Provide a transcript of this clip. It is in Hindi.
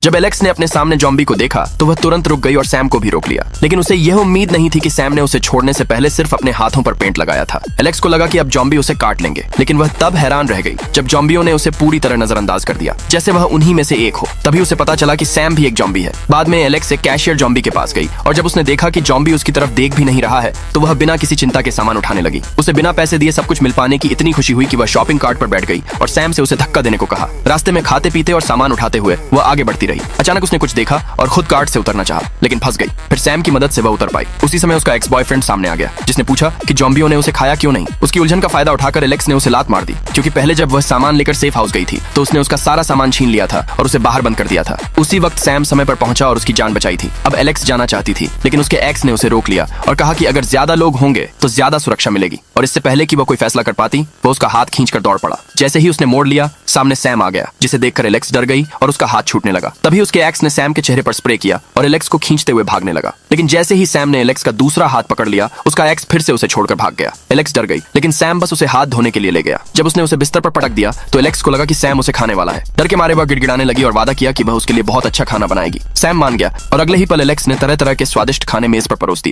जब एलेक्स ने अपने सामने जॉम्बी को देखा तो वह तुरंत रुक गई और सैम को भी रोक लिया, लेकिन उसे यह उम्मीद नहीं थी कि सैम ने उसे छोड़ने से पहले सिर्फ अपने हाथों पर पेंट लगाया था। एलेक्स को लगा कि अब जॉम्बी उसे काट लेंगे, लेकिन वह तब हैरान रह गई जब जॉम्बियों ने उसे पूरी तरह नजरअंदाज कर दिया, जैसे वह उन्हीं में से एक हो। तभी उसे पता चला कि सैम भी एक जॉम्बी है। बाद में एलेक्स एक कैशियर जॉम्बी के पास गई और जब उसने देखा कि जॉम्बी उसकी तरफ देख भी नहीं रहा है तो वह बिना किसी चिंता के सामान उठाने लगी। उसे बिना पैसे दिए सब कुछ मिल पाने की इतनी खुशी हुई कि वह शॉपिंग कार्ट पर बैठ गई और सैम से उसे धक्का देने को कहा। रास्ते में खाते पीते और सामान उठाते हुए वह आगे बढ़ती रही। अचानक उसने कुछ देखा और खुद कार्ट से उतरना चाहा, लेकिन फंस गई। फिर सैम की मदद से वह उतर पाई। उसी समय उसका एक्स बॉयफ्रेंड सामने आ गया, जिसने पूछा कि जॉम्बियों ने उसे खाया क्यों नहीं। उसकी उलझन का फायदा उठाकर एलेक्स ने उसे लात मार दी, क्योंकि पहले जब वह सामान लेकर सेफ हाउस गई थी तो उसने उसका सारा सामान छीन लिया था और उसे बाहर बंद कर दिया था। उसी वक्त सैम समय पर पहुंचा और उसकी जान बचाई थी। अब एलेक्स जाना चाहती थी, लेकिन उसके एक्स ने उसे रोक लिया और कहा कि अगर ज्यादा लोग होंगे तो ज्यादा सुरक्षा मिलेगी, और इससे पहले कि वह कोई फैसला कर पाती वो उसका हाथ खींचकर दौड़ पड़ा। जैसे ही उसने मोड़ लिया, सामने सैम आ गया, जिसे देखकर एलेक्स डर गई और उसका हाथ छूटने लगा। तभी उसके एक्स ने सैम के चेहरे पर स्प्रे किया और एलेक्स को खींचते हुए भागने लगा, लेकिन जैसे ही सैम ने एलेक्स का दूसरा हाथ पकड़ लिया, उसका एक्स फिर से उसे छोड़कर भाग गया। एलेक्स डर गई, लेकिन सैम बस उसे हाथ धोने के लिए ले गया। जब उसने उसे बिस्तर पर पटक दिया तो एलेक्स को लगा कि सैम उसे खाने वाला है। डर के मारे वह गिड़गिड़ाने लगी और वादा किया कि वह उसके लिए बहुत अच्छा खाना बनाएगी। सैम मान गया और अगले ही पल एलेक्स ने तरह तरह के स्वादिष्ट खाने मेज पर परोस दिए।